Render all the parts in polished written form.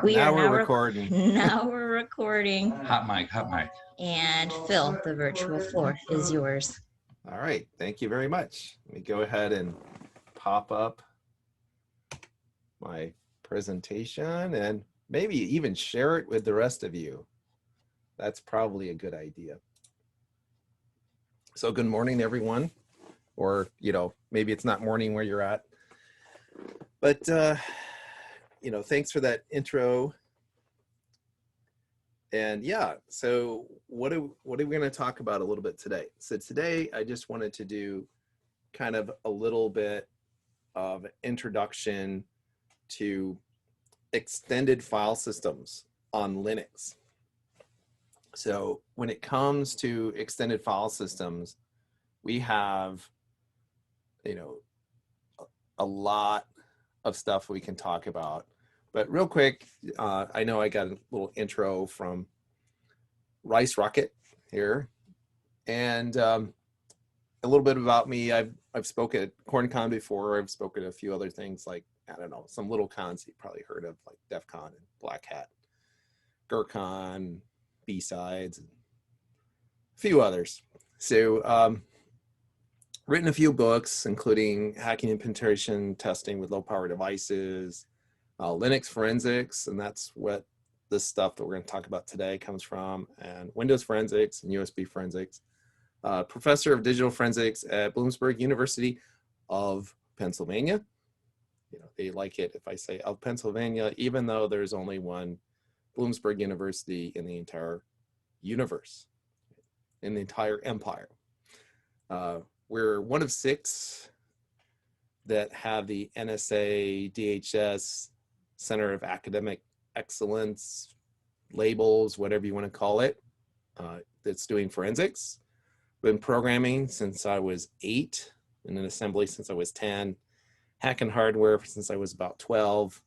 We Now are we're recording. Now we're recording. Hot mic, hot mic. And Phil, the virtual floor is yours. All right, thank you very much. Let me go ahead and pop up my presentation and maybe even share it with the rest of you. That's probably a good idea. So good morning, everyone. Or, maybe it's not morning where you're at. But, thanks for that intro. And yeah, so what are we going to talk about a little bit today? So today I just wanted to do kind of a little bit of introduction to extended file systems on Linux. So when it comes to extended file systems, we have, a lot of stuff we can talk about. But real quick, I know I got a little intro from Rice Rocket here, and a little bit about me. I've spoken at CornCon before. I've spoken at a few other things like, I don't know, some little cons you've probably heard of, like DEF CON and Black Hat, GERCON, B-Sides, and a few others. So written a few books, including Hacking and Penetration Testing with Low-Power Devices, Linux Forensics, and that's what this stuff that we're going to talk about today comes from, and Windows Forensics and USB Forensics. Professor of Digital Forensics at Bloomsburg University of Pennsylvania. They like it if I say of Pennsylvania, even though there's only one Bloomsburg University in the entire universe, in the entire empire. We're one of 6 that have the NSA DHS Center of Academic Excellence labels, whatever you want to call it, that's doing forensics. Been programming since I was 8, and in assembly since I was 10, hacking hardware since I was about 12.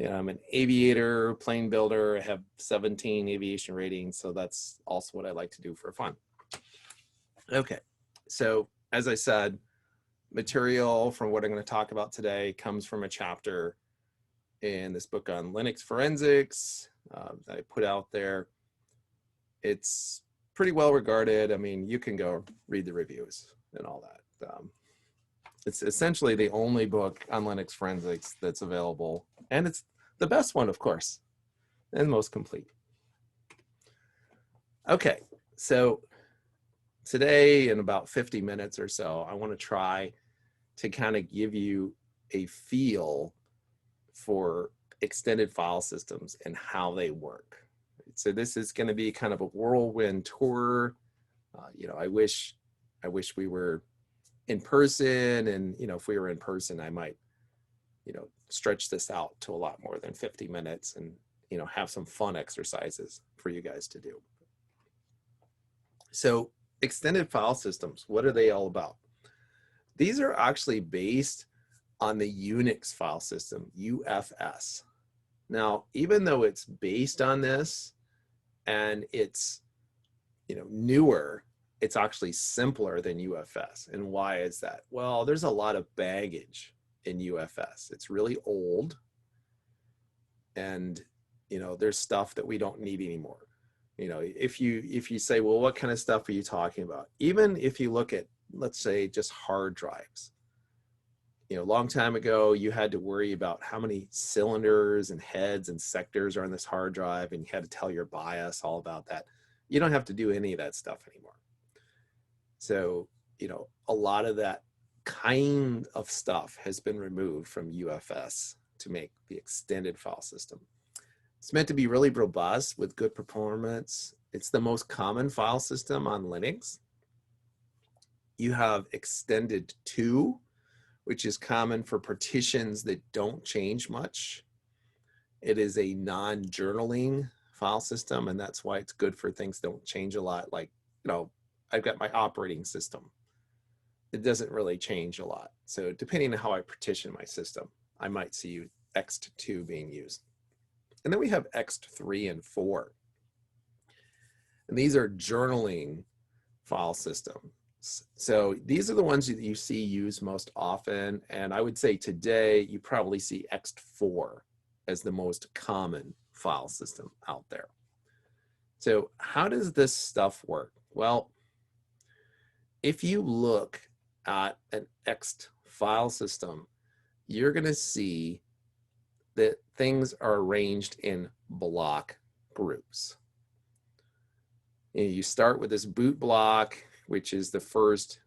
I'm an aviator, plane builder. I have 17 aviation ratings, so that's also what I like to do for fun. Okay, so as I said, material from what I'm going to talk about today comes from a chapter in this book on Linux forensics that I put out there. It's pretty well regarded. I mean, you can go read the reviews and all that. It's essentially the only book on Linux forensics that's available, and it's the best one, of course, and most complete. Okay, so today in about 50 minutes or so, I want to try to kind of give you a feel for extended file systems and how they work. So this is going to be kind of a whirlwind tour. I wish we were in person, and if we were in person, I might stretch this out to a lot more than 50 minutes and have some fun exercises for you guys to do. So extended file systems, what are they all about? These are actually based on the Unix file system, UFS. Now, even though it's based on this and it's newer, it's actually simpler than UFS. And why is that? Well, there's a lot of baggage in UFS. It's really old, and there's stuff that we don't need anymore. If you say, well, what kind of stuff are you talking about? Even if you look at, let's say, just hard drives. A long time ago, you had to worry about how many cylinders and heads and sectors are on this hard drive, and you had to tell your BIOS all about that. You don't have to do any of that stuff anymore. So, a lot of that kind of stuff has been removed from UFS to make the extended file system. It's meant to be really robust with good performance. It's the most common file system on Linux. You have extended 2, which is common for partitions that don't change much. It is a non-journaling file system, and that's why it's good for things that don't change a lot. Like, I've got my operating system. It doesn't really change a lot. So depending on how I partition my system, I might see Ext2 being used. And then we have Ext3 and 4. And these are journaling file system. So these are the ones that you see used most often. And I would say today you probably see Ext4 as the most common file system out there. So how does this stuff work? Well, if you look at an Ext file system, you're going to see that things are arranged in block groups. And you start with this boot block, which is the first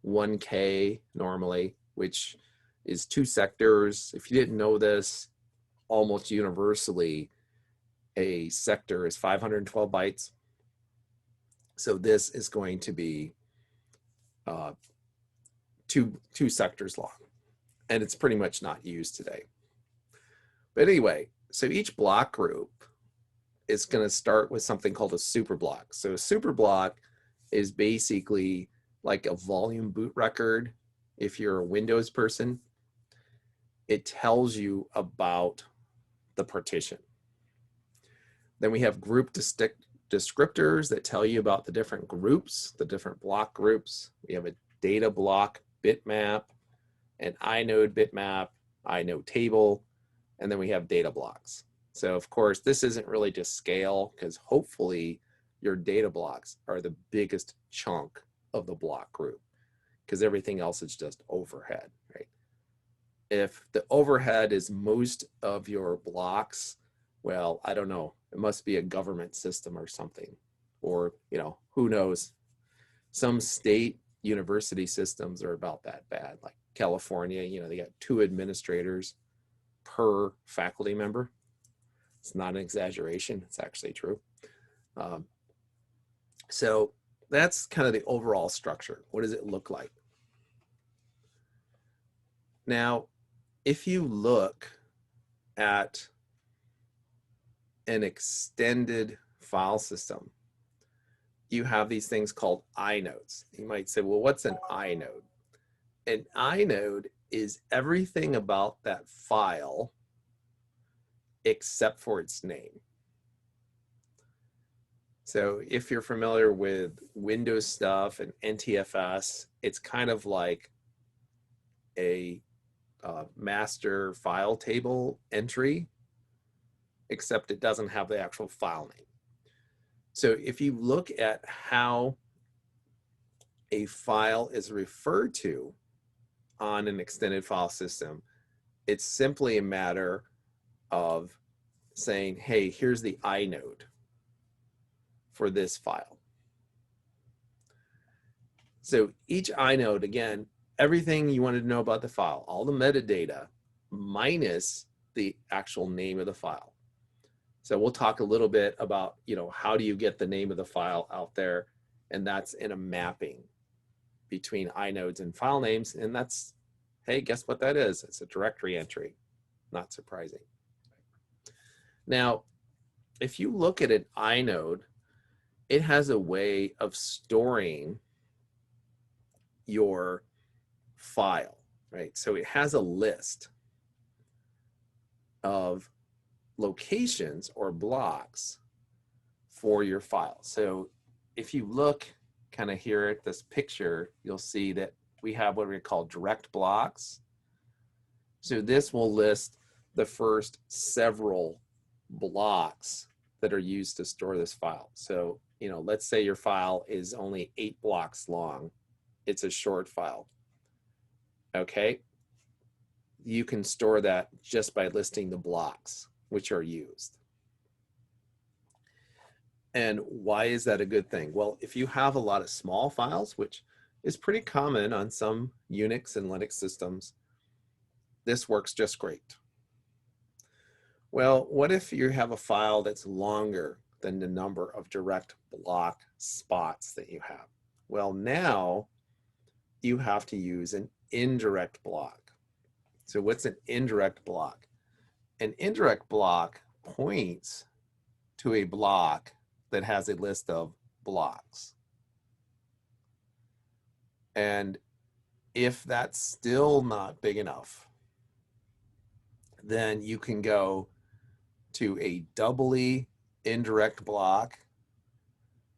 1K normally, which is 2 sectors. If you didn't know this, almost universally, a sector is 512 bytes. So this is going to be two sectors long, and it's pretty much not used today. But anyway, so each block group is going to start with something called a superblock. So a superblock is basically like a volume boot record. If you're a Windows person, it tells you about the partition. Then we have group descriptors that tell you about the different groups, the different block groups. We have a data block bitmap, an inode bitmap, inode table, and then we have data blocks. So of course, this isn't really just scale, because hopefully your data blocks are the biggest chunk of the block group, because everything else is just overhead, right? If the overhead is most of your blocks, well, I don't know, it must be a government system or something, or, you know, who knows? Some state university systems are about that bad, like California, you know, they got 2 administrators per faculty member. It's not an exaggeration, it's actually true. So that's kind of the overall structure. What does it look like? Now, if you look at an extended file system, you have these things called inodes. You might say, well, what's an inode? An inode is everything about that file except for its name. So if you're familiar with Windows stuff and NTFS, it's kind of like a master file table entry, except it doesn't have the actual file name. So if you look at how a file is referred to on an extended file system, it's simply a matter of saying, hey, here's the inode for this file. So each inode, again, everything you wanted to know about the file, all the metadata minus the actual name of the file. So we'll talk a little bit about, you know, how do you get the name of the file out there, and that's in a mapping between inodes and file names, and that's, hey, guess what that is? It's a directory entry. Not surprising. Now, if you look at an inode, it has a way of storing your file, right? So it has a list of locations or blocks for your file. So if you look kind of here at this picture, you'll see that we have what we call direct blocks. So this will list the first several blocks that are used to store this file. So, you know, let's say your file is only 8 blocks long. It's a short file. Okay. You can store that just by listing the blocks which are used. And why is that a good thing? Well, if you have a lot of small files, which is pretty common on some Unix and Linux systems, this works just great. Well, what if you have a file that's longer than the number of direct block spots that you have? Well, now you have to use an indirect block. So what's an indirect block? An indirect block points to a block that has a list of blocks. And if that's still not big enough, then you can go to a doubly indirect block.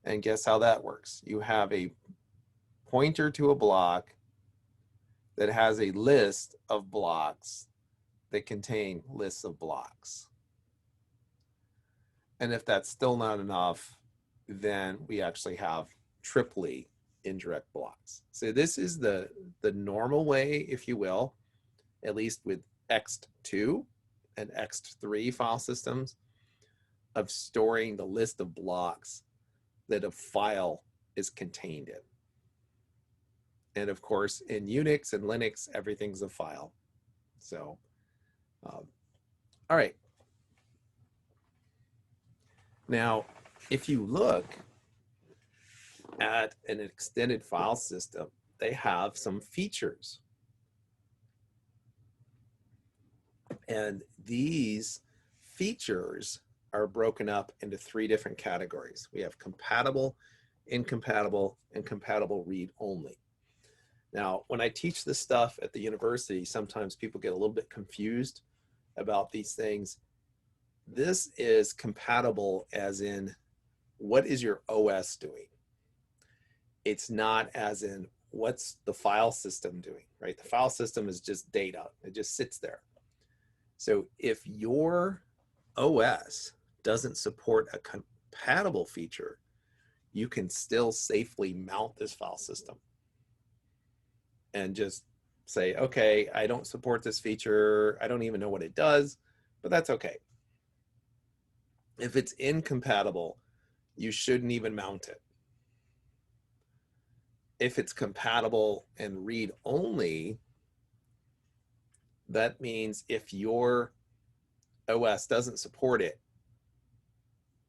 And guess how that works? You have a pointer to a block that has a list of blocks that contain lists of blocks. And if that's still not enough, then we actually have triply indirect blocks. So this is the normal way, if you will, at least with Ext2 and Ext3 file systems, of storing the list of blocks that a file is contained in. And of course, in Unix and Linux, everything's a file. So, all right. Now, if you look at an extended file system, they have some features. And these features are broken up into 3 different categories. We have compatible, incompatible, and compatible read-only. Now, when I teach this stuff at the university, sometimes people get a little bit confused about these things. This is compatible as in, what is your OS doing? It's not as in, what's the file system doing, right? The file system is just data. It just sits there. So if your OS doesn't support a compatible feature, you can still safely mount this file system and just say, okay, I don't support this feature. I don't even know what it does, but that's okay. If it's incompatible, you shouldn't even mount it. If it's compatible and read only, that means if your OS doesn't support it,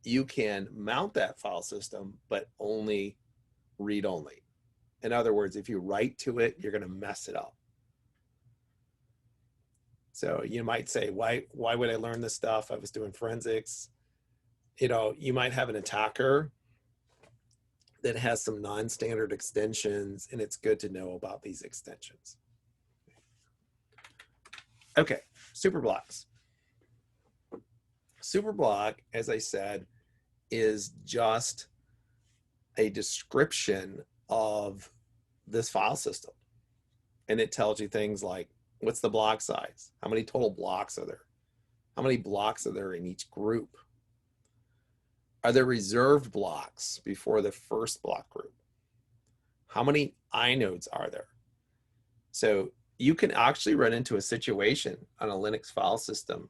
you can mount that file system, but only read only. In other words, if you write to it, you're going to mess it up. So you might say, why would I learn this stuff? I was doing forensics. You know, you might have an attacker that has some non-standard extensions, and it's good to know about these extensions. Okay, superblocks. Superblock, as I said, is just a description of this file system. And it tells you things like, what's the block size? How many total blocks are there? How many blocks are there in each group? Are there reserved blocks before the first block group? How many inodes are there? So you can actually run into a situation on a Linux file system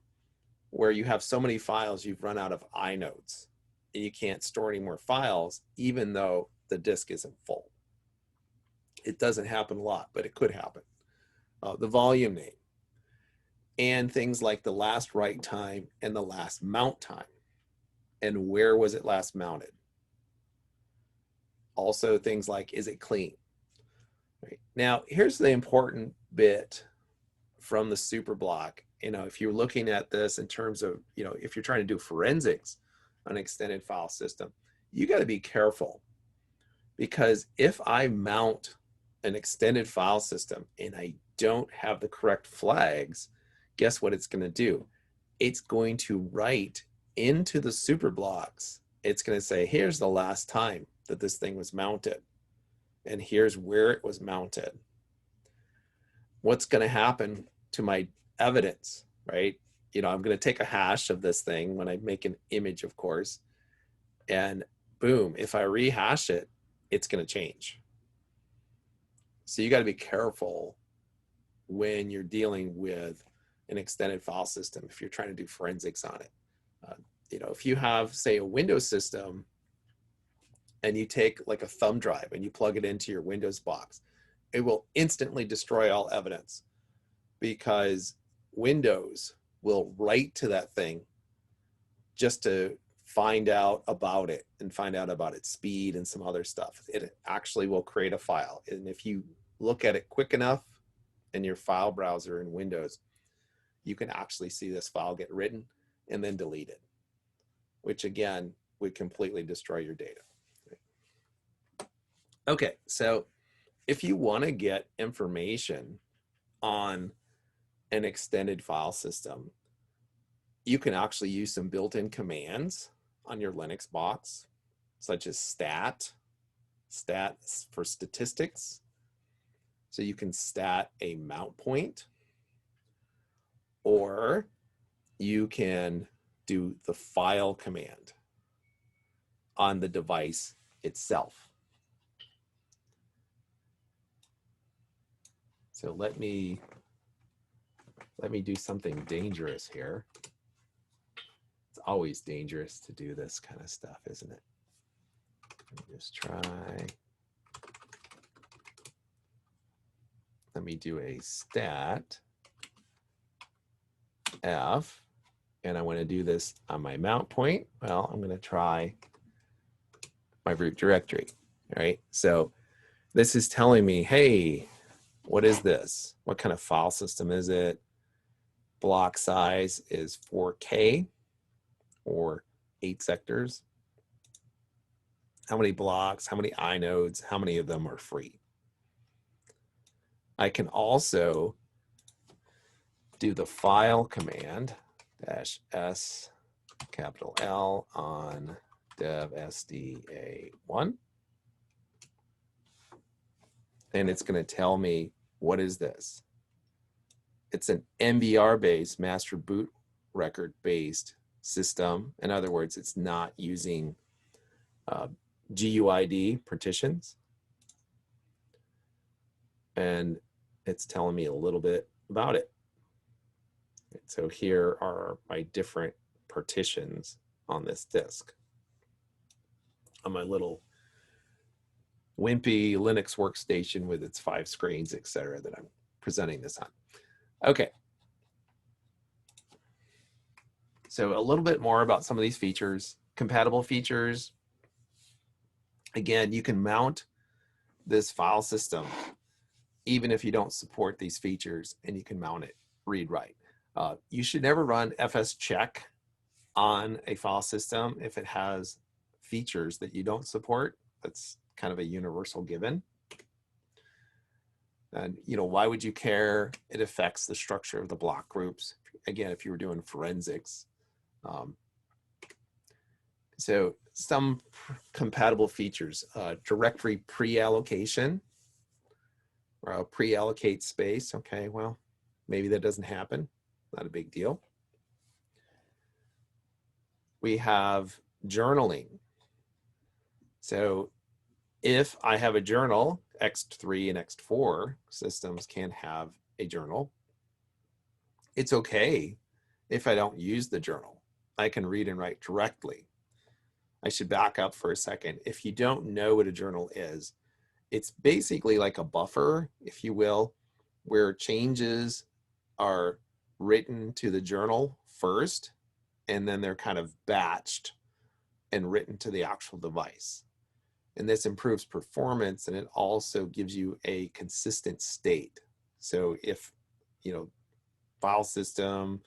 where you have so many files you've run out of inodes and you can't store any more files even though the disk isn't full. It doesn't happen a lot, but it could happen. The volume name and things like the last write time and the last mount time. And where was it last mounted? Also things like, is it clean? Right. Now, here's the important bit from the superblock. You know, if you're looking at this in terms of, you know, if you're trying to do forensics on an extended file system, you got to be careful, because if I mount an extended file system and I don't have the correct flags, guess what it's going to do? It's going to write into the superblocks. It's going to say, here's the last time that this thing was mounted, and here's where it was mounted. What's going to happen to my evidence, right? You know, I'm going to take a hash of this thing when I make an image, of course, and boom, if I rehash it, it's going to change. So you got to be careful when you're dealing with an extended file system if you're trying to do forensics on it. You know, if you have, say, a Windows system and you take like a thumb drive and you plug it into your Windows box, it will instantly destroy all evidence, because Windows will write to that thing just to find out about it and find out about its speed and some other stuff. It actually will create a file. And if you look at it quick enough in your file browser in Windows, you can actually see this file get written and then deleted, which again would completely destroy your data. Okay, so if you want to get information on an extended file system, you can actually use some built-in commands on your Linux box, such as stat, stat for statistics. So you can stat a mount point, or you can do the file command on the device itself. So let me do something dangerous here. It's always dangerous to do this kind of stuff, isn't it? Let me just try. Let me do a stat F, and I want to do this on my mount point. Well, I'm going to try my root directory. All right. So this is telling me, hey, what is this? What kind of file system is it? Block size is 4K or 8 sectors. How many blocks? How many inodes? How many of them are free? I can also do the file command -s capital L on dev sda1, and it's going to tell me, what is this? It's an MBR based, master boot record based system. In other words, it's not using GUID partitions, and it's telling me a little bit about it. So here are my different partitions on this disk, on my little wimpy Linux workstation with its 5 screens, etc., that I'm presenting this on. Okay. So a little bit more about some of these features. Compatible features. Again, you can mount this file system even if you don't support these features, and you can mount it read write. You should never run fs check on a file system if it has features that you don't support. That's kind of a universal given. And why would you care? It affects the structure of the block groups. Again, if you were doing forensics. So some compatible features, directory pre-allocation, or pre-allocate space. Okay, well, maybe that doesn't happen. Not a big deal. We have journaling. So if I have a journal, Ext3 and Ext4 systems can have a journal. It's okay if I don't use the journal. I can read and write directly. I should back up for a second. If you don't know what a journal is, it's basically like a buffer, if you will, where changes are written to the journal first, and then they're kind of batched and written to the actual device. And this improves performance, and it also gives you a consistent state. So if, file system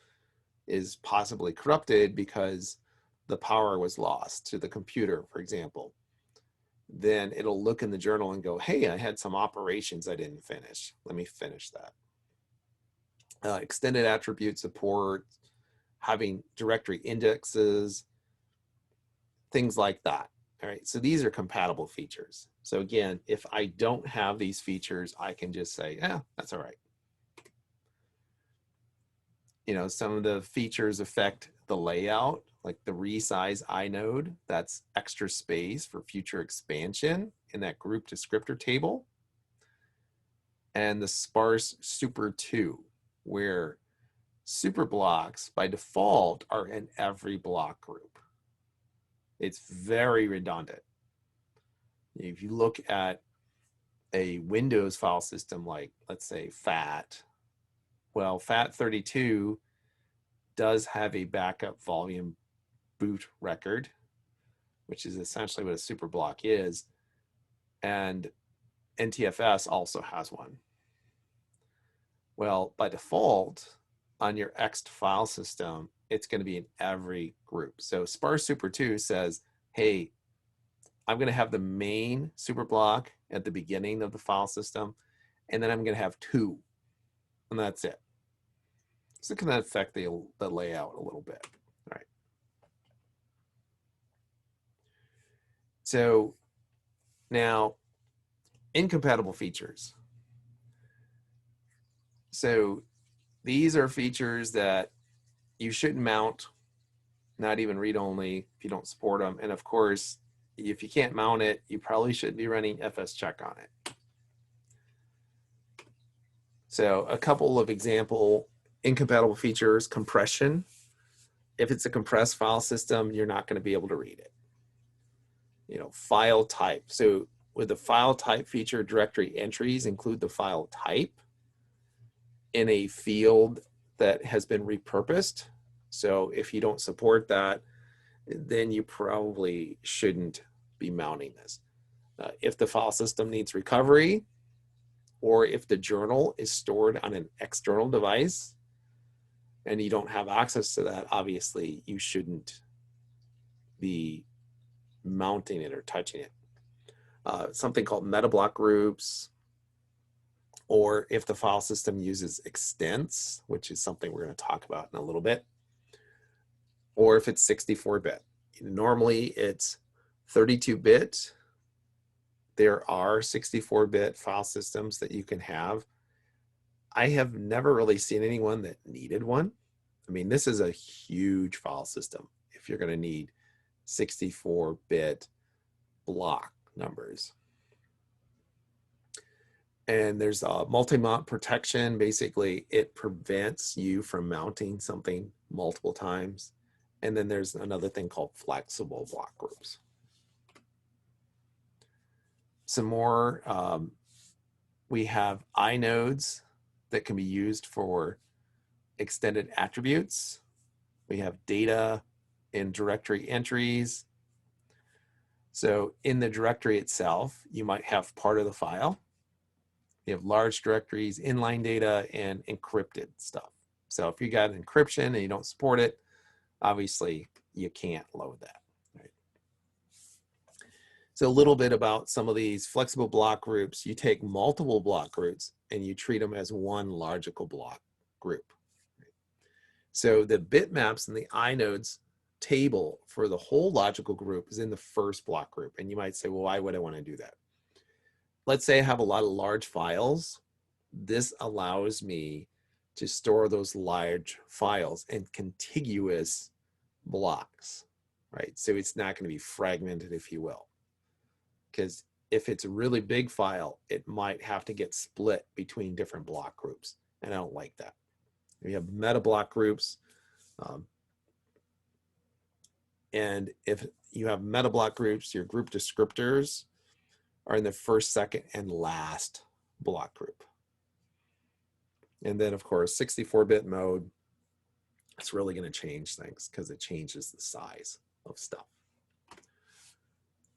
is possibly corrupted because the power was lost to the computer, for example, then it'll look in the journal and go, hey, I had some operations I didn't finish. Let me finish that. Extended attribute support, having directory indexes, things like that. All right, so these are compatible features. So again, if I don't have these features, I can just say, yeah, that's all right. Some of the features affect the layout, like the resize inode, that's extra space for future expansion in that group descriptor table. And the sparse super 2, where super blocks by default are in every block group. It's very redundant. If you look at a Windows file system like, let's say, FAT, well, FAT32 does have a backup volume boot record, which is essentially what a super block is, and NTFS also has one. Well, by default, on your Ext file system, it's going to be in every group. So sparse super 2 says, hey, I'm going to have the main super block at the beginning of the file system, and then I'm going to have 2, and that's it. So it can affect the layout a little bit. All right. So now Incompatible features. So these are features that you shouldn't mount, not even read-only if you don't support them. And of course, if you can't mount it, you probably shouldn't be running fscheck on it. So a couple of example incompatible features: compression. If it's a compressed file system, you're not going to be able to read it. You know, file type. So with the file type feature, directory entries include the file type in a field that has been repurposed. So if you don't support that, then you probably shouldn't be mounting this. If the file system needs recovery, or if the journal is stored on an external device and you don't have access to that, obviously you shouldn't be mounting it or touching it. Something called metablock groups, or if the file system uses extents, which is something we're going to talk about in a little bit, or if it's 64-bit. Normally it's 32-bit. There are 64-bit file systems that you can have. I have never really seen anyone that needed one. I mean, this is a huge file system if you're going to need 64-bit block numbers. And there's a multi-mount protection. Basically, it prevents you from mounting something multiple times. And then there's another thing called flexible block groups. Some more, we have inodes that can be used for extended attributes. We have data in directory entries. So in the directory itself, you might have part of the file. You have large directories, inline data, and encrypted stuff. So if you got encryption and you don't support it, obviously you can't load that. Right? So a little bit about some of these flexible block groups. You take multiple block groups and you treat them as one logical block group. Right? So the bitmaps in the inodes table for the whole logical group is in the first block group. And you might say, well, why would I want to do that? Let's say I have a lot of large files. This allows me to store those large files in contiguous blocks, right? So it's not going to be fragmented, if you will. Because if it's a really big file, it might have to get split between different block groups. And I don't like that. We have meta block groups. And if you have meta block groups, your group descriptors are in the first, second, and last block group. And then, of course, 64-bit mode, it's really going to change things because it changes the size of stuff.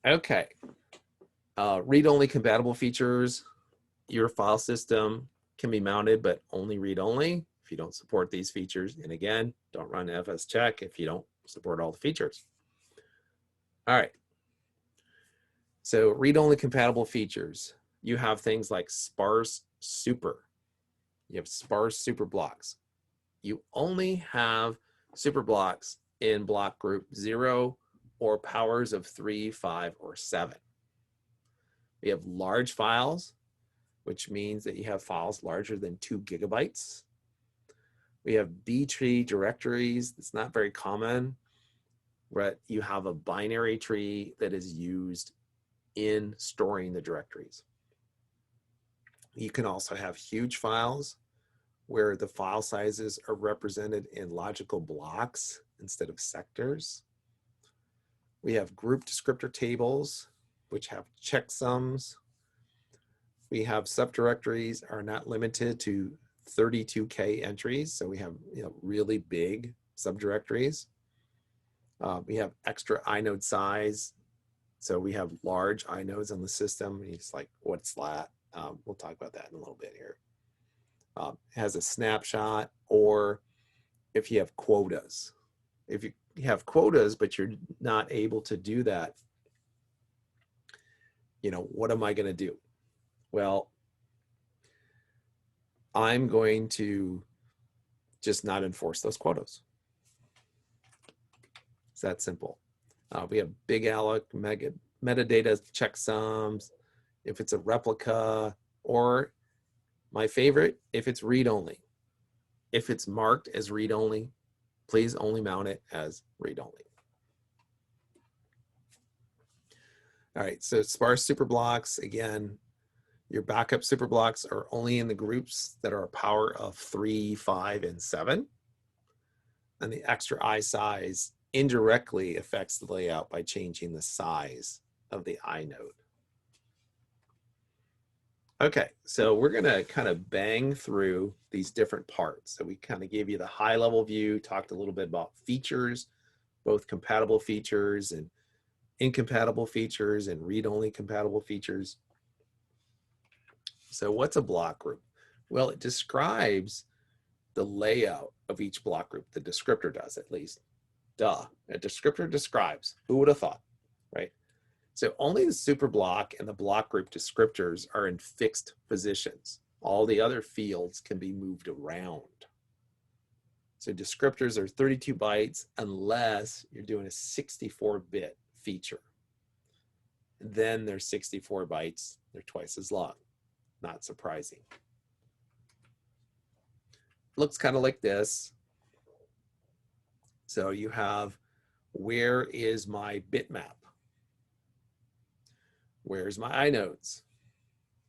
Okay. Read-only compatible features. Your file system can be mounted, but only read-only if you don't support these features. And again, don't run fscheck if you don't support all the features. All right. So read-only compatible features. You have things like sparse super. You have sparse super blocks. You only have super blocks in block group 0 or powers of 3, 5, or 7. We have large files, which means that you have files larger than 2 gigabytes. We have B-tree directories. It's not very common, but you have a binary tree that is used in storing the directories. You can also have huge files where the file sizes are represented in logical blocks instead of sectors. We have group descriptor tables, which have checksums. We have subdirectories are not limited to 32K entries, so we have really big subdirectories. We have extra inode size. So we have large inodes on the system. It's like, what's that? We'll talk about that in a little bit here. It has a snapshot, or if you have quotas. If you have quotas, but you're not able to do that, what am I going to do? Well, I'm going to just not enforce those quotas. It's that simple. We have big alloc, metadata checksums. if it's a replica, or my favorite, if it's read-only. If it's marked as read-only, please only mount it as read-only. All right, so sparse superblocks, again, your backup superblocks are only in the groups that are a power of 3, 5, and 7. And the extra I size indirectly affects the layout by changing the size of the inode. Okay, so we're gonna kind of bang through these different parts. So we kind of gave you the high level view, talked a little bit about features, both compatible features and incompatible features and read-only compatible features. So what's a block group? Well, it describes the layout of each block group. The descriptor does, at least. Duh, a descriptor describes. Who would have thought, right? So only the superblock and the block group descriptors are in fixed positions. All the other fields can be moved around. So descriptors are 32 bytes unless you're doing a 64-bit feature. Then they're 64 bytes, they're twice as long. Not surprising. Looks kind of like this. So you have, where is my bitmap? Where's my inodes?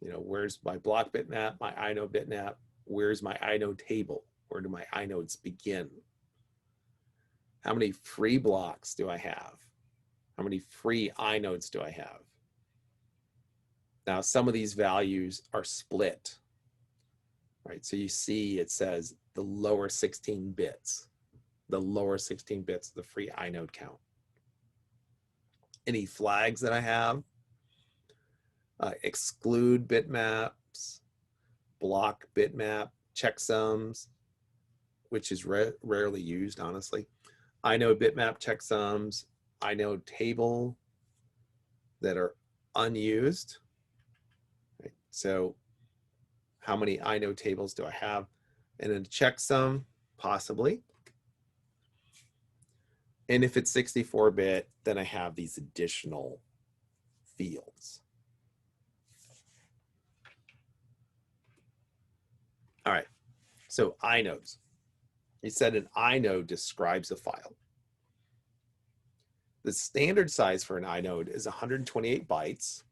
You know, where's my block bitmap, my inode bitmap? Where's my inode table? Where do my inodes begin? How many free blocks do I have? How many free inodes do I have? Now, some of these values are split, right? So you see it says the lower 16 bits, the lower 16 bits of the free inode count. Any flags that I have, exclude bitmaps, block bitmap, checksums, which is rarely used, honestly. Inode bitmap checksums, inode table that are unused. Right? So how many inode tables do I have? And a checksum, possibly. And if it's 64-bit, then I have these additional fields. All right, so inodes. You said an inode describes a file. The standard size for an inode is 128 bytes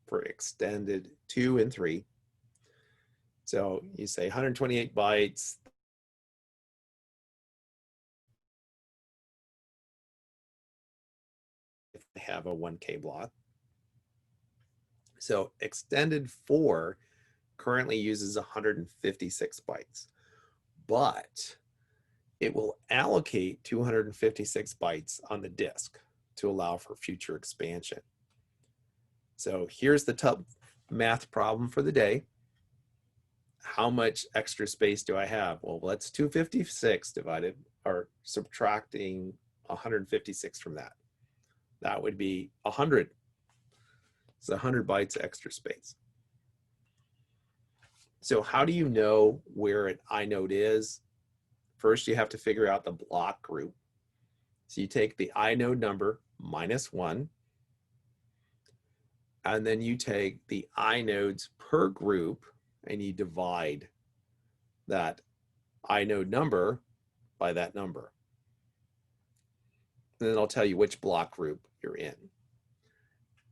for extended 2 and 3. So you say 128 bytes. If I have a 1K block. So extended 4 currently uses 156 bytes, but it will allocate 256 bytes on the disk to allow for future expansion. So here's the top math problem for the day. How much extra space do I have? Well, that's 256 divided, or subtracting 156 from that. That would be 100. It's 100 bytes extra space. So how do you know where an inode is? First, you have to figure out the block group. So you take the inode number minus 1, and then you take the inodes per group and you divide that inode number by that number. And then it'll tell you which block group you're in.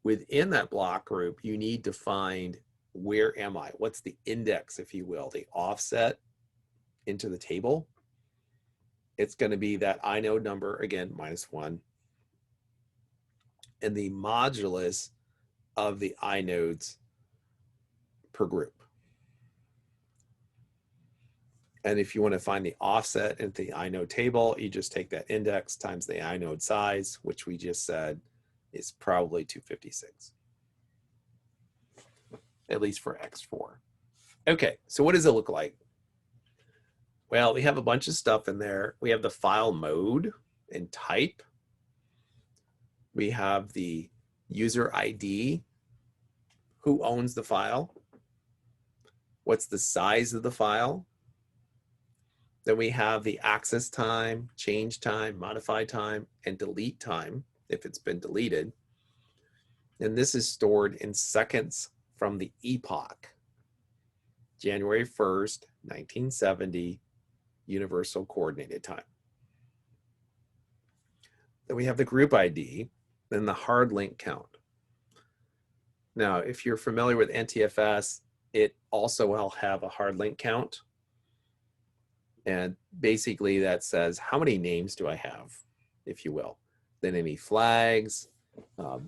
Within that block group, you need to find, where am I? What's the index, if you will, the offset into the table? It's going to be that inode number, again, minus 1, and the modulus of the inodes per group. And if you want to find the offset into the inode table, you just take that index times the inode size, which we just said is probably 256, at least for Ext4. Okay, so what does it look like? Well, we have a bunch of stuff in there. We have the file mode and type. We have the user ID, who owns the file, what's the size of the file. Then we have the access time, change time, modify time, and delete time if it's been deleted. And this is stored in seconds from the epoch, January 1st, 1970, Universal Coordinated Time. Then we have the group ID, then the hard link count. Now, if you're familiar with NTFS, it also will have a hard link count. And basically that says, how many names do I have, if you will? Then any flags, the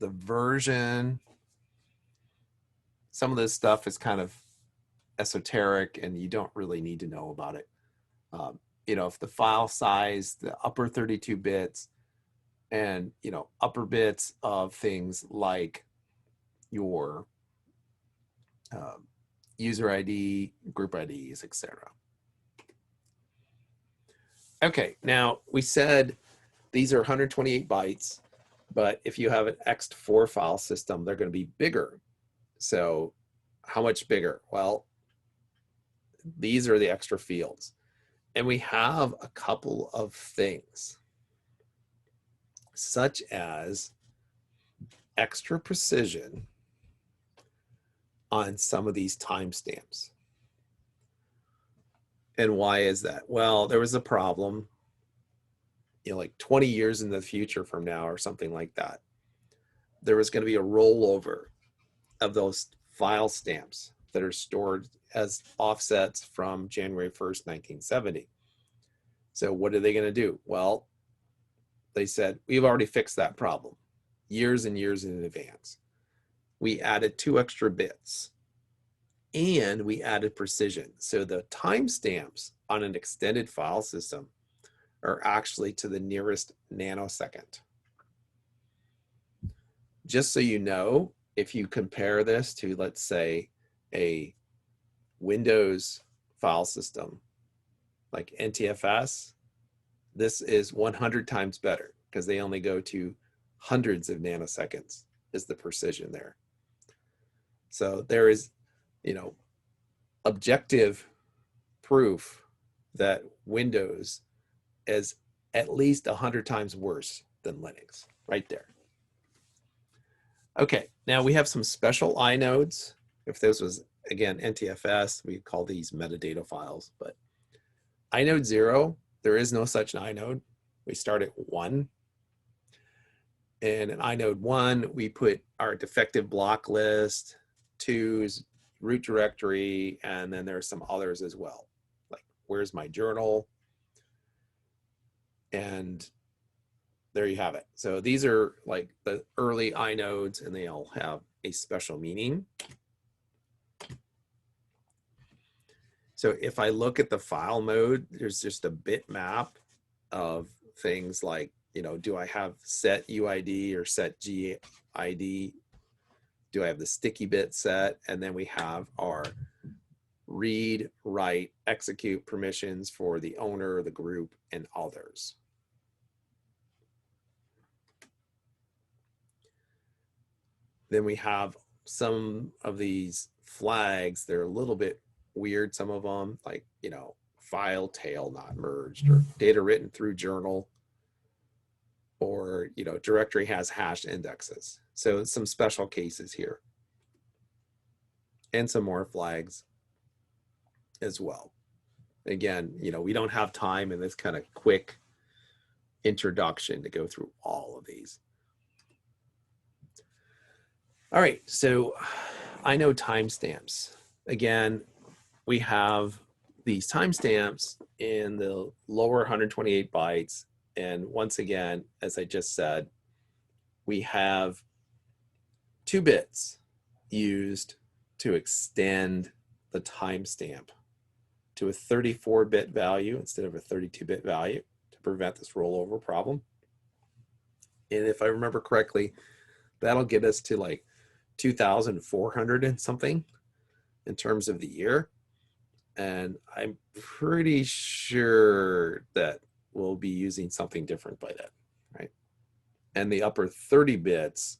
version. Some of this stuff is kind of esoteric and you don't really need to know about it. You know, if the file size, the upper 32 bits, and, you know, upper bits of things like your user ID, group IDs, etc. Okay, now we said these are 128 bytes, but if you have an Ext4 file system, they're going to be bigger. So how much bigger? Well, these are the extra fields. And we have a couple of things, such as extra precision on some of these timestamps. And why is that? Well, there was a problem, you know, like 20 years in the future from now or something like that. There was going to be a rollover of those file stamps that are stored as offsets from January 1st, 1970. So what are they going to do? Well, they said, we've already fixed that problem years and years in advance. We added 2 extra bits and we added precision. So the timestamps on an extended file system are actually to the nearest nanosecond. Just so you know, if you compare this to, let's say, a Windows file system like NTFS, this is 100 times better because they only go to hundreds of nanoseconds is the precision there. So there is, you know, objective proof that Windows is at least 100 times worse than Linux right there. Okay, now we have some special inodes. If this was, again, NTFS, we call these metadata files, but inode 0, there is no such inode. We start at 1. And in inode 1, we put our defective block list, 2's root directory, and then there's some others as well, like where's my journal, and there you have it. So these are like the early inodes, and they all have a special meaning. So if I look at the file mode, there's just a bitmap of things like, you know, do I have set UID or set GID? Do I have the sticky bit set? And then we have our read, write, execute permissions for the owner, the group, and others. Then we have some of these flags. They're a little bit weird, some of them, like, you know, file tail not merged, or data written through journal, or, you know, directory has hashed indexes. So some special cases here. And some more flags as well. Again, you know, we don't have time in this kind of quick introduction to go through all of these. All right, so I know timestamps. Again, we have these timestamps in the lower 128 bytes. And once again, as I just said, we have 2 bits used to extend the timestamp to a 34-bit value instead of a 32-bit value to prevent this rollover problem. And if I remember correctly, that'll get us to like 2,400 and something in terms of the year. And I'm pretty sure that we'll be using something different by then, right? And the upper 30 bits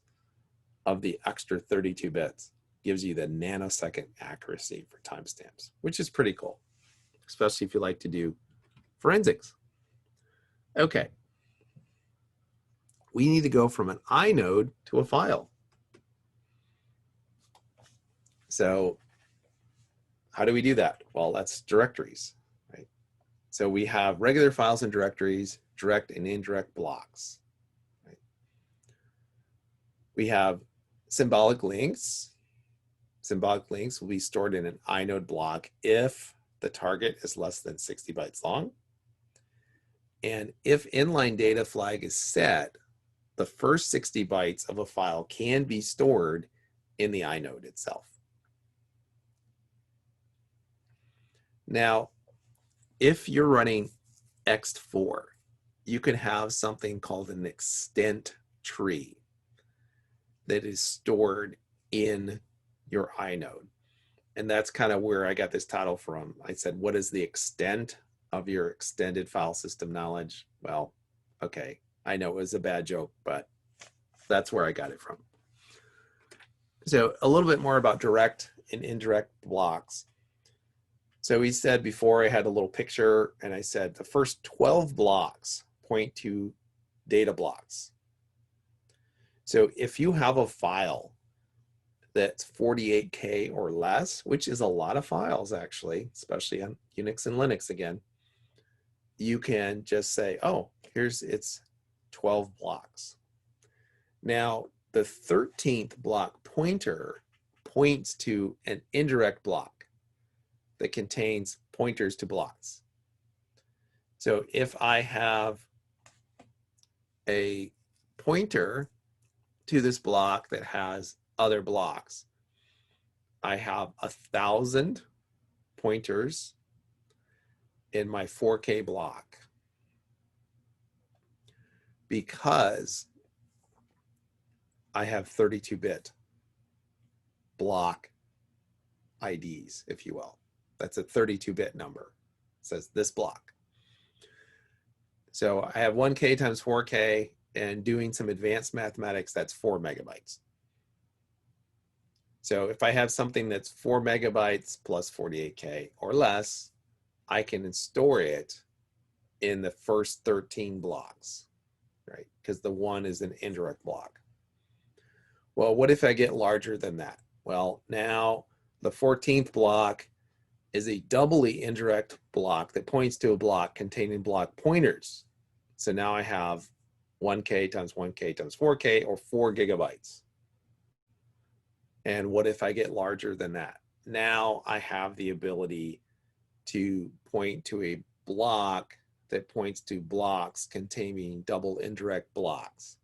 of the extra 32 bits gives you the nanosecond accuracy for timestamps, which is pretty cool, especially if you like to do forensics. Okay. We need to go from an inode to a file. So how do we do that? Well, that's directories, right? So we have regular files and directories, direct and indirect blocks. Right? We have symbolic links. Symbolic links will be stored in an inode block if the target is less than 60 bytes long. And if inline data flag is set, the first 60 bytes of a file can be stored in the inode itself. Now, if you're running Ext4, you can have something called an extent tree that is stored in your inode. And that's kind of where I got this title from. I said, what is the extent of your extended file system knowledge? Well, okay, I know it was a bad joke, but that's where I got it from. So a little bit more about direct and indirect blocks. So we said before, I had a little picture and I said the first 12 blocks point to data blocks. So if you have a file that's 48K or less, which is a lot of files actually, especially on Unix and Linux again, you can just say, oh, here's its 12 blocks. Now, the 13th block pointer points to an indirect block that contains pointers to blocks. So if I have a pointer to this block that has other blocks, I have 1,000 pointers in my 4K block because I have 32-bit block IDs, if you will. That's a 32-bit number. It says this block. So I have 1K times 4K, and doing some advanced mathematics, that's 4 megabytes. So if I have something that's 4 megabytes plus 48K or less, I can store it in the first 13 blocks, right? Because the one is an indirect block. Well, what if I get larger than that? Well, now the 14th block is a doubly indirect block that points to a block containing block pointers. So now I have 1K times 1K times 4K, or 4 gigabytes. And what if I get larger than that? Now I have the ability to point to a block that points to blocks containing double indirect blocks.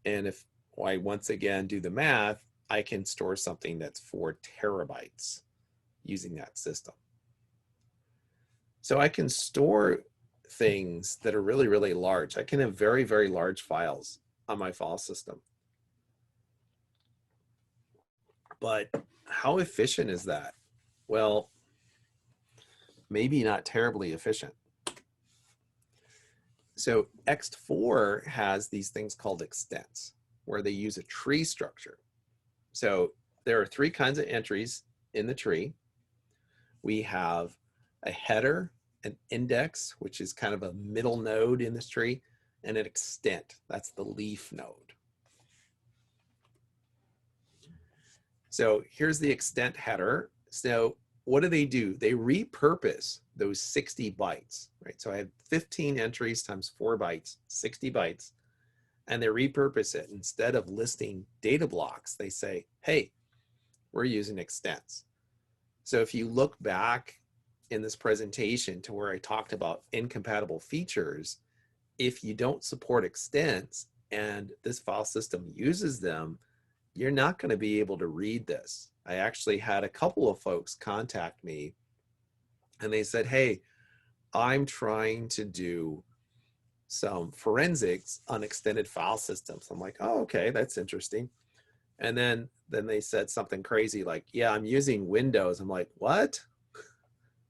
And if I once again do the math, I can store something that's 4 terabytes using that system. So I can store things that are really, really large. I can have very, very large files on my file system. But how efficient is that? Well, maybe not terribly efficient. So Ext4 has these things called extents, where they use a tree structure. So there are 3 kinds of entries in the tree. We have a header, an index, which is kind of a middle node in this tree, and an extent, that's the leaf node. So here's the extent header. So what do? They repurpose those 60 bytes, right? So I have 15 entries times 4 bytes, 60 bytes, and they repurpose it. Instead of listing data blocks, they say, hey, we're using extents. So if you look back in this presentation to where I talked about incompatible features, if you don't support extents and this file system uses them, you're not going to be able to read this. I actually had a couple of folks contact me and they said, hey, I'm trying to do some forensics on extended file systems. I'm like, oh, okay, that's interesting. And then they said something crazy like, yeah, I'm using Windows. I'm like, what?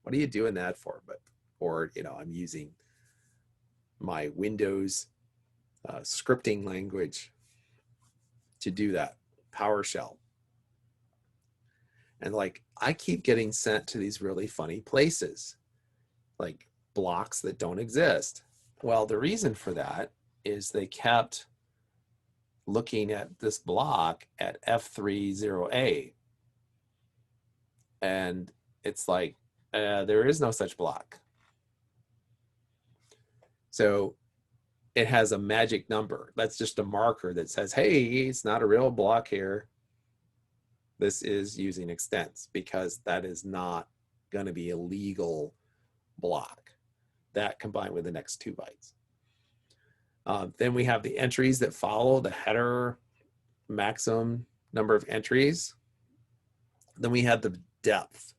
What are you doing that for? Or, I'm using my Windows scripting language to do that, PowerShell. And like, I keep getting sent to these really funny places, like blocks that don't exist. Well, the reason for that is they kept looking at this block at F30A. And it's like, there is no such block. So it has a magic number. That's just a marker that says, hey, it's not a real block here. This is using extents, because that is not going to be a legal block. That combined with the next 2 bytes. Then we have the entries that follow the header maximum number of entries. Then we have the depth.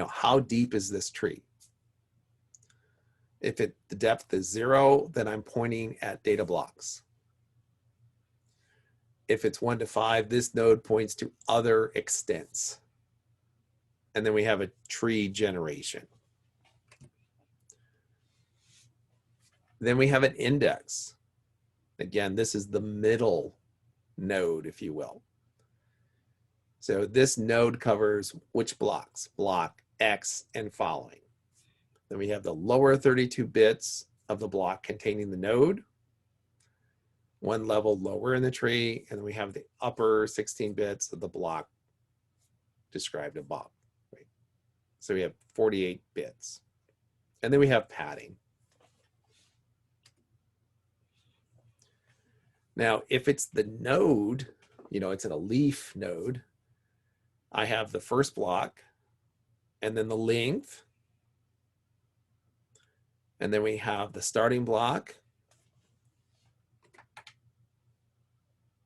How deep is this tree? If the depth is 0, then I'm pointing at data blocks. If it's 1 to 5, this node points to other extents. And then we have a tree generation. Then we have an index. Again, this is the middle node, if you will. So this node covers which blocks? Block X and following. Then we have the lower 32 bits of the block containing the node, 1 level lower in the tree, and then we have the upper 16 bits of the block described above. Right? So we have 48 bits. And then we have padding. Now, if it's the node, it's in a leaf node, I have the first block, and then the length, and then we have the starting block,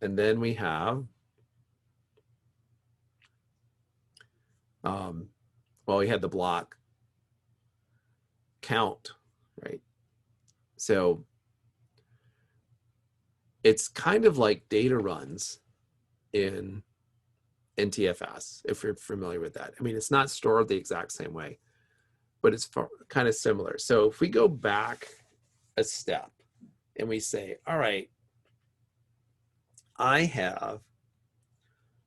and then we have, we had the block count, right? So it's kind of like data runs in NTFS, if you're familiar with that. I mean, it's not stored the exact same way, but it's kind of similar. So if we go back a step and we say, all right, I have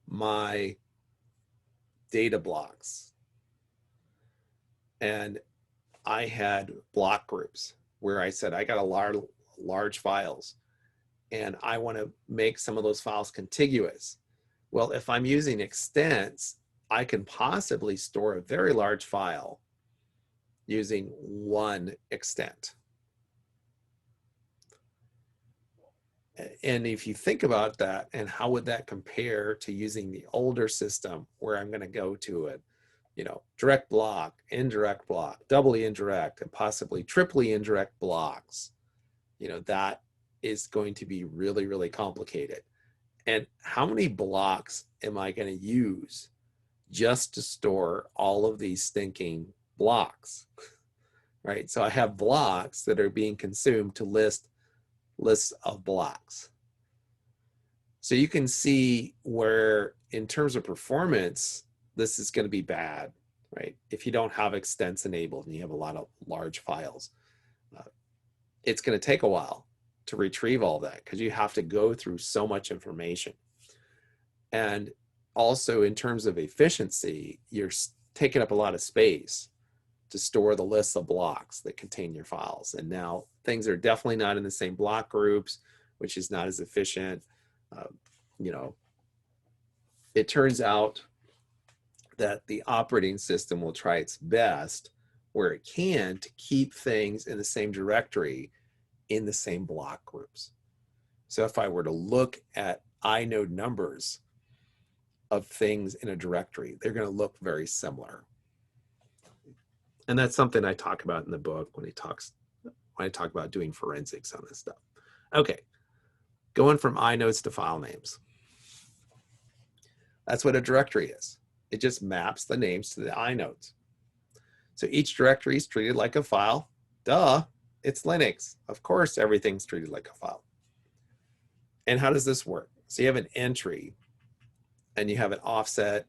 my data blocks, and I had block groups where I said, I got a large files, and I want to make some of those files contiguous. Well, if I'm using extents, I can possibly store a very large file using 1 extent. And if you think about that, and how would that compare to using the older system where I'm going to go to a, direct block, indirect block, doubly indirect, and possibly triply indirect blocks, that is going to be really, really complicated. And how many blocks am I going to use just to store all of these stinking blocks, right? So I have blocks that are being consumed to lists of blocks. So you can see where, in terms of performance, this is going to be bad, right? If you don't have extents enabled and you have a lot of large files, it's going to take a while to retrieve all that, because you have to go through so much information. And also, in terms of efficiency, you're taking up a lot of space to store the lists of blocks that contain your files. And now things are definitely not in the same block groups, which is not as efficient. It turns out that the operating system will try its best where it can to keep things in the same directory in the same block groups. So if I were to look at inode numbers of things in a directory, they're going to look very similar. And that's something I talk about in the book when I talk about doing forensics on this stuff. Okay, going from inodes to file names. That's what a directory is. It just maps the names to the inodes. So each directory is treated like a file. Duh, it's Linux. Of course, everything's treated like a file. And how does this work? So you have an entry, and you have an offset.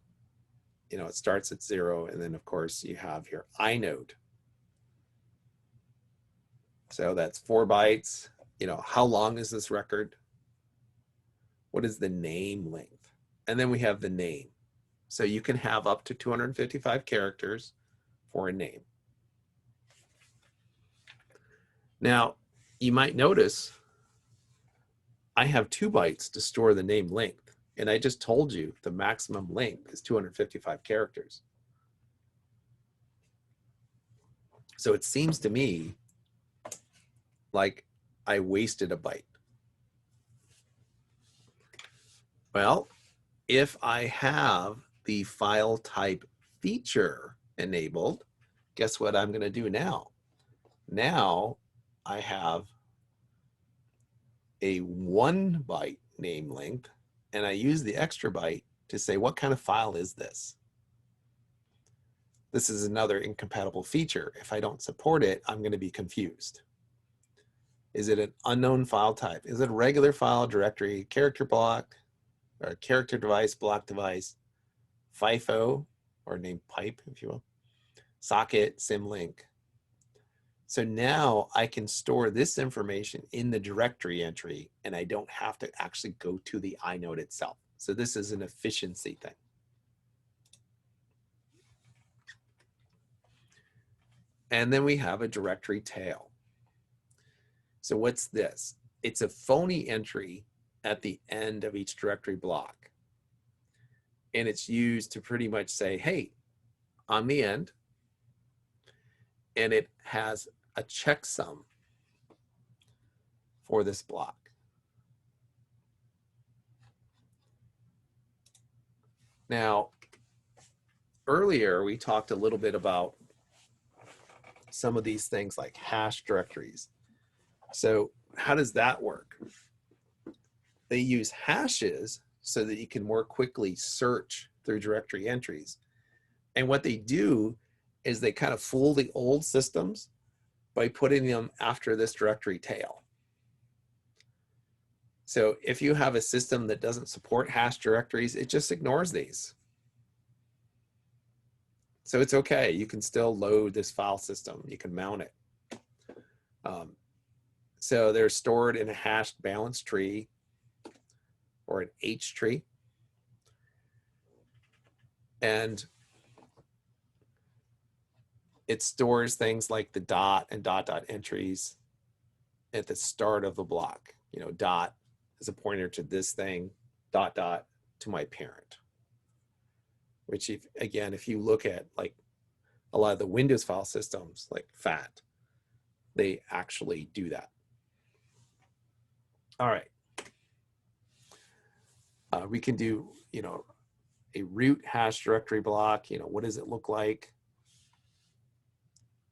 It starts at 0, and then of course you have your inode. So that's 4 bytes. How long is this record? What is the name length? And then we have the name. So you can have up to 255 characters for a name. Now, you might notice I have 2 bytes to store the name length. And I just told you the maximum length is 255 characters. So it seems to me like I wasted a byte. Well, if I have the file type feature enabled, guess what I'm going to do now? Now I have a 1 byte name length, and I use the extra byte to say, what kind of file is this? This is another incompatible feature. If I don't support it, I'm going to be confused. Is it an unknown file type? Is it a regular file, directory, character block, or character device, block device, FIFO, or named pipe, if you will, socket, symlink? So now I can store this information in the directory entry, and I don't have to actually go to the inode itself. So this is an efficiency thing. And then we have a directory tail. So what's this? It's a phony entry at the end of each directory block. And it's used to pretty much say, hey, on the end, and it has a checksum for this block. Now, earlier we talked a little bit about some of these things like hash directories. So how does that work? They use hashes so that you can more quickly search through directory entries. And what they do is they kind of fool the old systems by putting them after this directory tail. So if you have a system that doesn't support hash directories, it just ignores these. So it's okay. You can still load this file system. You can mount it. So they're stored in a hashed balance tree or an H tree. And it stores things like the dot and dot entries at the start of the block. You know, dot is a pointer to this thing, dot to my parent. Which, if you look at like a lot of the Windows file systems, like FAT, they actually do that. All right. We can do, a root hash directory block. What does it look like?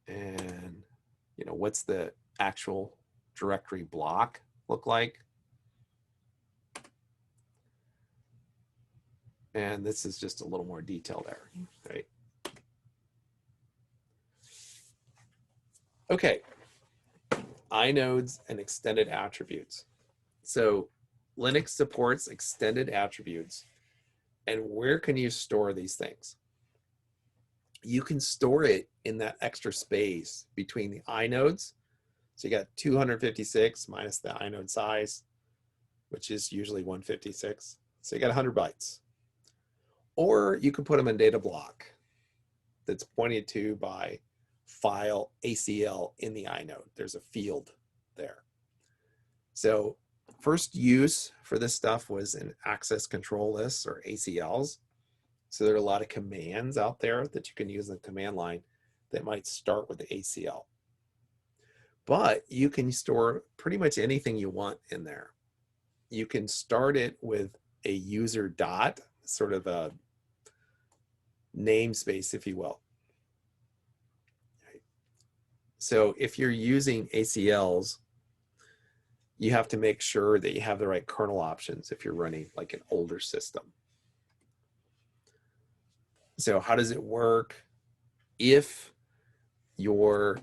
And, what's the actual directory block look like? And this is just a little more detail there, right? Okay, inodes and extended attributes. So Linux supports extended attributes. And where can you store these things? You can store it in that extra space between the inodes. So you got 256 minus the inode size, which is usually 156. So you got 100 bytes. Or you can put them in data block that's pointed to by file ACL in the inode. There's a field there. So first use for this stuff was in access control lists or ACLs. So there are a lot of commands out there that you can use in the command line that might start with the ACL. But you can store pretty much anything you want in there. You can start it with a user dot, sort of a namespace, if you will. So if you're using ACLs, you have to make sure that you have the right kernel options if you're running like an older system. So how does it work? If you're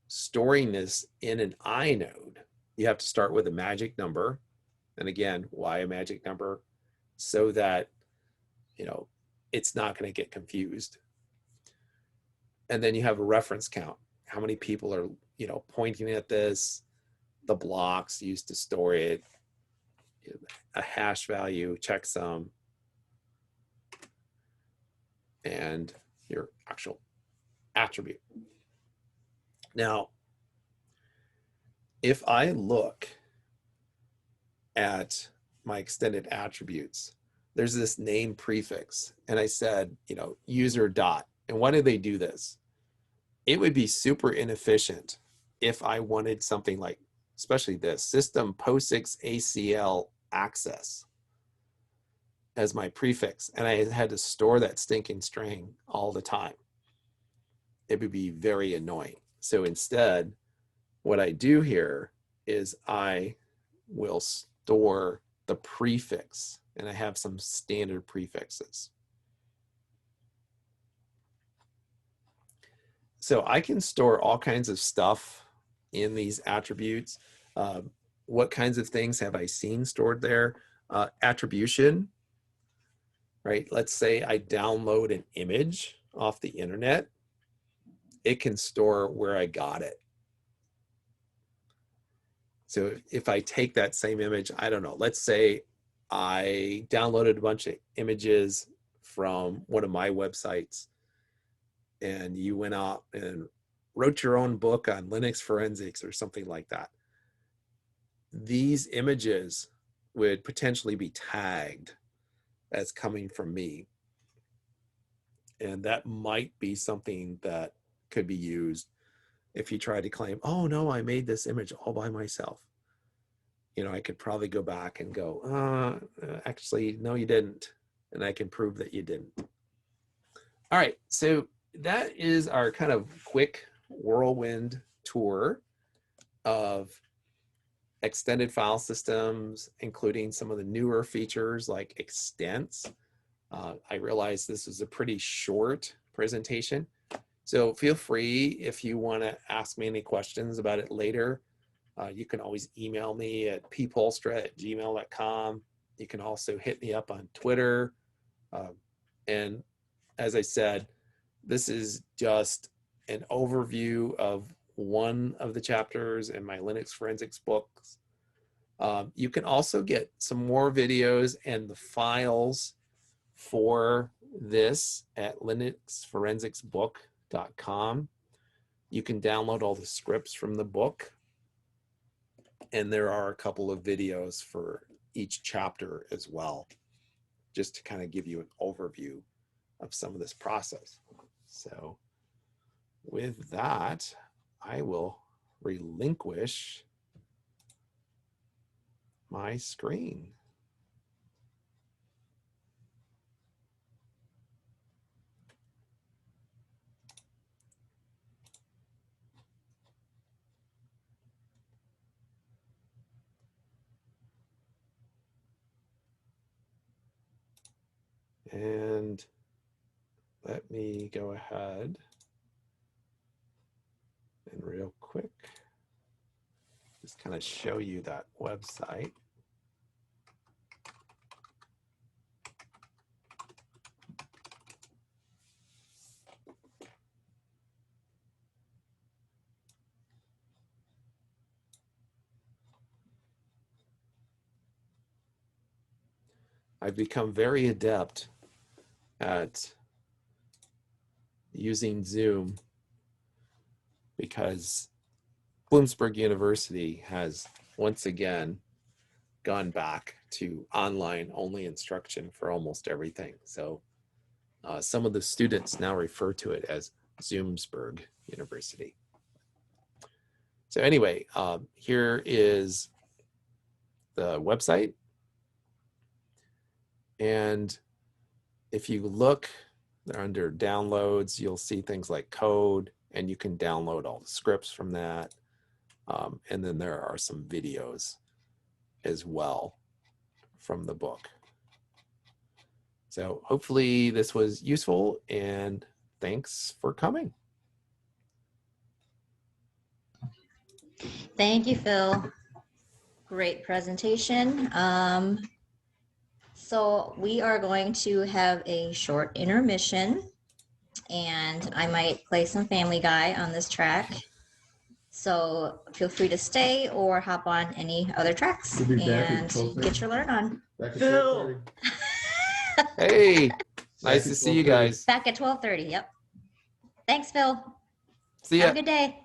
storing this in an inode, you have to start with a magic number. And again, why a magic number? So that, it's not going to get confused. And then you have a reference count. How many people are, pointing at this, the blocks used to store it, a hash value, checksum, and your actual attribute. Now, if I look at my extended attributes, there's this name prefix, and I said, user dot. And why do they do this? it would be super inefficient if I wanted something like, especially this system POSIX ACL access as my prefix, and I had to store that stinking string all the time. It would be very annoying. So instead, what I do here is I will store the prefix, and I have some standard prefixes. So I can store all kinds of stuff in these attributes. What kinds of things have I seen stored there? Attribution, right? Let's say I download an image off the internet. It can store where I got it. So if I take that same image, I don't know, let's say I downloaded a bunch of images from one of my websites, and you went out and wrote your own book on Linux forensics or something like that. These images would potentially be tagged as coming from me. And that might be something that could be used if you try to claim, oh no, I made this image all by myself. You know, I could probably go back and go, actually, no, you didn't. And I can prove that you didn't. All right, so that is our kind of quick whirlwind tour of extended file systems, including some of the newer features like extents. I realize this is a pretty short presentation, so feel free if you want to ask me any questions about it later. You can always email me at ppolstra@gmail.com. You can also hit me up on Twitter. And as I said, this is just an overview of one of the chapters in my Linux forensics books. You can also get some more videos and the files for this at linuxforensicsbook.com. You can download all the scripts from the book, and there are a couple of videos for each chapter as well, just to kind of give you an overview of some of this process. So with that, I will relinquish my screen. And let me go ahead and real quick, just kind of show you that website. I've become very adept at using Zoom because Bloomsburg University has once again gone back to online only instruction for almost everything. So some of the students now refer to it as Zoomsburg University. So anyway, here is the website. And if you look under downloads, you'll see things like code, and you can download all the scripts from that. And then there are some videos as well from the book. So hopefully this was useful, and thanks for coming. Thank you, Phil. Great presentation. So we are going to have a short intermission, and I might play some Family Guy on this track. So feel free to stay or hop on any other tracks and get your learn on. Phil! Hey, nice to see you guys. Back at 12:30, yep. Thanks, Phil. See ya. Have a good day.